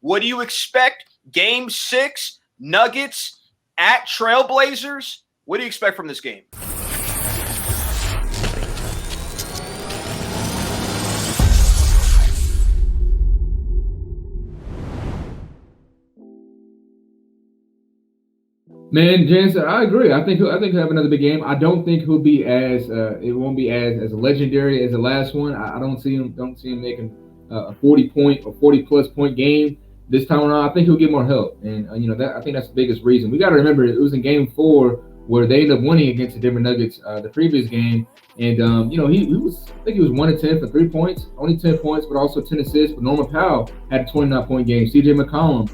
What do you expect? Game 6, Nuggets at Trailblazers. What do you expect from this game? Man, Jansen, I agree. I think he'll have another big game. I don't think he'll be as it won't be as legendary as the last one. I don't see him making a 40 point or 40 plus point game this time around. I think he'll get more help, and that I think that's the biggest reason. We got to remember it was in Game 4 where they ended up winning against the Denver Nuggets the previous game, and he was I think he was 1 of 10 for 3 points, only 10 points, but also 10 assists. But Norman Powell had a 29 point game. C.J. McCollum.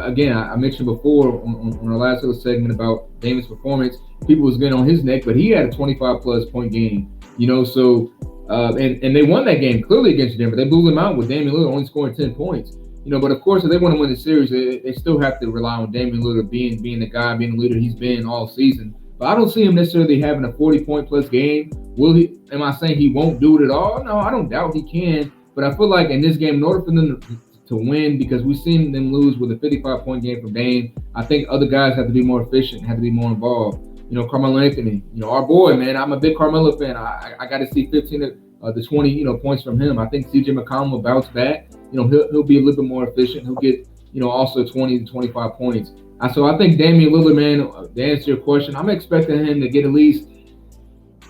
Again, I mentioned before on our last little segment about Damon's performance, people was getting on his neck, but he had a 25 plus point game, and they won that game clearly against Denver. They blew them out with Damian Lillard only scoring 10 points, but of course, if they want to win the series, they still have to rely on Damian Lillard being the guy, being the leader he's been all season. But I don't see him necessarily having a 40 point plus game. Will he? Am I saying he won't do it at all? No, I don't doubt he can. But I feel like in this game, in order for them to win, because we've seen them lose with a 55 point game from Dame, I think other guys have to be more efficient, have to be more involved. Carmelo Anthony, our boy, man. I'm a big Carmelo fan. I got to see 15 to 20, points from him. I think C.J. McCollum will bounce back. He'll be a little bit more efficient. He'll get, also 20 to 25 points. So I think Damian Lillard, man, to answer your question, I'm expecting him to get at least,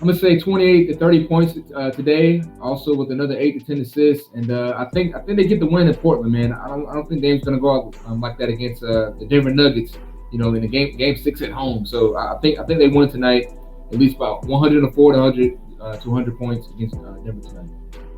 I'm gonna say 28 to 30 points today. Also with another 8 to 10 assists, and I think they get the win in Portland, man. I don't think Dame's gonna go out like that against the Denver Nuggets. In the game 6 at home. So I think they win tonight, at least about 104 to 200 points against Denver tonight.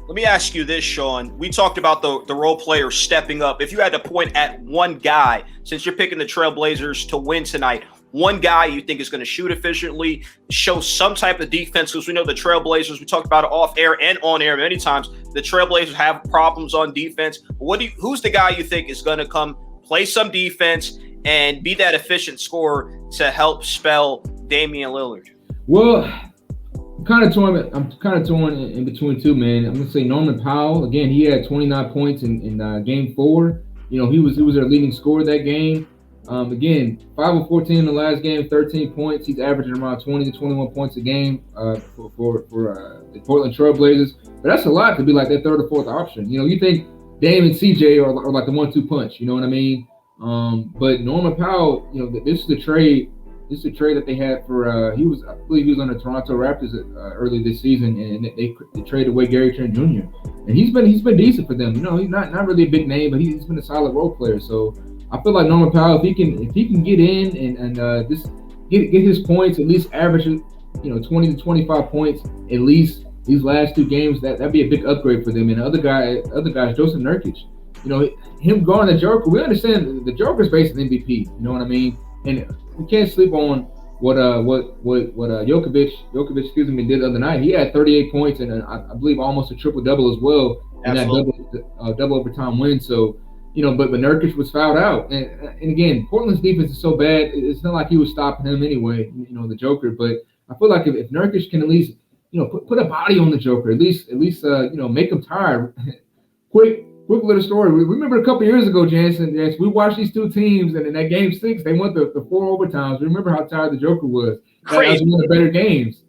Let me ask you this, Sean. We talked about the role players stepping up. If you had to point at one guy, since you're picking the Trailblazers to win tonight, one guy you think is going to shoot efficiently, show some type of defense, because we know the Trailblazers, we talked about it off air and on air many times, the Trailblazers have problems on defense. Who's the guy you think is going to come play some defense and be that efficient scorer to help spell Damian Lillard? Well, I'm kind of torn in between two, man. I'm going to say Norman Powell. Again, he had 29 points in Game 4. He was their leading scorer that game. Again, 5 of 14 in the last game, 13 points. He's averaging around 20 to 21 points a game for the Portland Trailblazers. But that's a lot to be like that third or fourth option. You think Dame and CJ are like the 1-2 punch. You know what I mean? But Norman Powell, this is the trade. This is a trade that they had for. I believe he was on the Toronto Raptors early this season, and they traded away Gary Trent Jr. And he's been decent for them. He's not really a big name, but he's been a solid role player. So I feel like Norman Powell, if he can get in and just get his points, at least average 20 to 25 points at least these last 2 games, that'd be a big upgrade for them. And other guys, Joseph Nurkic, him guarding the Joker. We understand the Joker's basically MVP. You know what I mean? And we can't sleep on what Jokovic did the other night. He had 38 points and I believe almost a triple double as well in that double overtime win. So but Nurkic was fouled out, and again, Portland's defense is so bad. It's not like he was stopping him anyway. The Joker. But I feel like if Nurkic can at least put a body on the Joker, at least make him tired. Quick little story. We remember a couple years ago, Jansen, we watched these 2 teams, and in that Game 6, they went the 4 overtimes. Remember how tired the Joker was. That was one of the better games.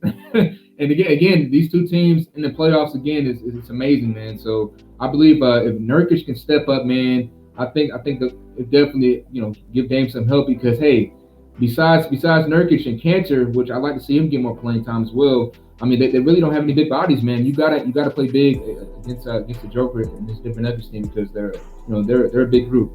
And again, these 2 teams in the playoffs again is amazing, man. So I believe if Nurkic can step up, man, I think that it definitely give Dame some help, because hey, besides Nurkic and Cantor, which I'd like to see him get more playing time as well. I mean, they really don't have any big bodies, man. You gotta play big against the Joker and this different Nuggets team, because they're a big group.